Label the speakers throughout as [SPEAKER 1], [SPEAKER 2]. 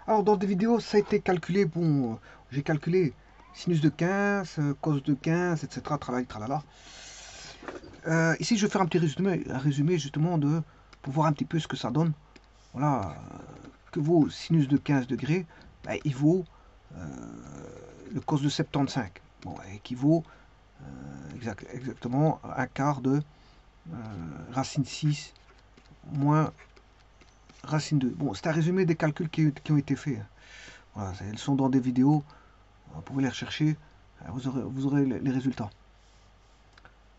[SPEAKER 1] Alors, dans des vidéos, ça a été calculé. Bon, j'ai calculé sinus de 15, cos de 15, etc. Tralala, tralala. Ici, je vais faire un résumé justement pour voir un petit peu ce que ça donne. Voilà, que vaut sinus de 15 degrés, ben, il vaut le cos de 75. Bon, équivaut exactement un quart de racine 6 moins racine 2. Bon, c'est un résumé des calculs qui ont été faits. Voilà, elles sont dans des vidéos, vous pouvez les rechercher, vous aurez les résultats.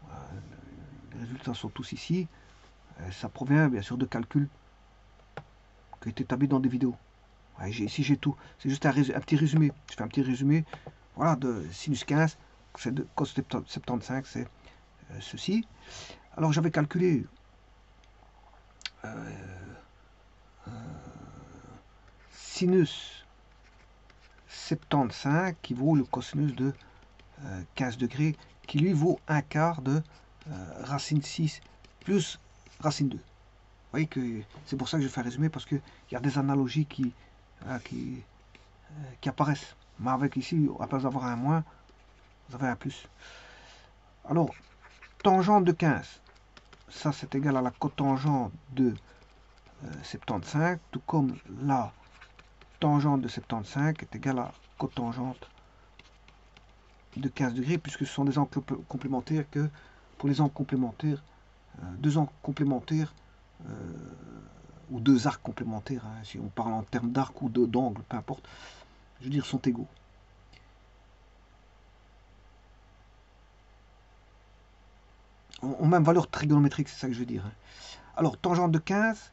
[SPEAKER 1] Voilà, les résultats sont tous ici. Ça provient bien sûr de calculs qui ont été établis dans des vidéos. Ouais, ici j'ai tout. C'est juste un petit résumé. Je fais un petit résumé. Voilà, de sinus 15, c'est de cos 75, c'est ceci. Alors j'avais calculé sinus 75 qui vaut le cosinus de 15 degrés, qui lui vaut un quart de racine 6 plus racine 2. Vous voyez que c'est pour ça que je fais un résumé, parce qu'il y a des analogies qui apparaissent. Mais avec ici, à place d'avoir un moins, vous avez un plus. Alors, tangente de 15, ça c'est égal à la cotangente de 75, tout comme la tangente de 75 est égale à cotangente de 15 degrés, puisque ce sont des angles complémentaires. Que pour les angles complémentaires, deux angles complémentaires ou deux arcs complémentaires, hein, si on parle en termes d'arc ou d'angle, peu importe, je veux dire, sont égaux. En même valeur trigonométrique, c'est ça que je veux dire. Hein. Alors, tangente de 15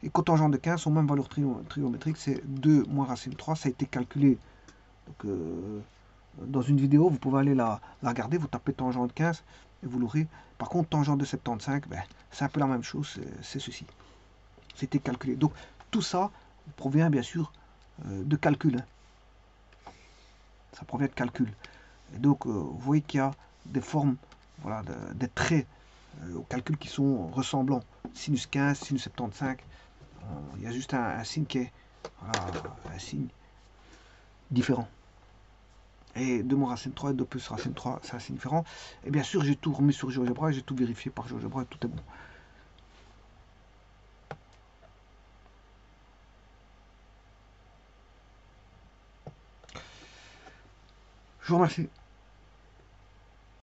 [SPEAKER 1] et cotangente de 15 ont même valeur trigonométrique, c'est 2 moins racine 3, ça a été calculé. Donc, dans une vidéo, vous pouvez aller la regarder, vous tapez tangente de 15 et vous l'aurez. Par contre, tangente de 75, ben, c'est un peu la même chose, c'est ceci. C'était calculé. Donc, tout ça provient bien sûr de calcul. Hein. Ça provient de calcul. Et donc, vous voyez qu'il y a des formes, voilà, des traits au calcul qui sont ressemblants. Sinus 15, sinus 75. Il y a juste un signe qui est voilà, un signe différent. Et 2 moins racine 3 et 2 plus racine 3, c'est un signe différent. Et bien sûr, j'ai tout remis sur GeoGebra et j'ai tout vérifié par GeoGebra et tout est bon. Je vous remercie.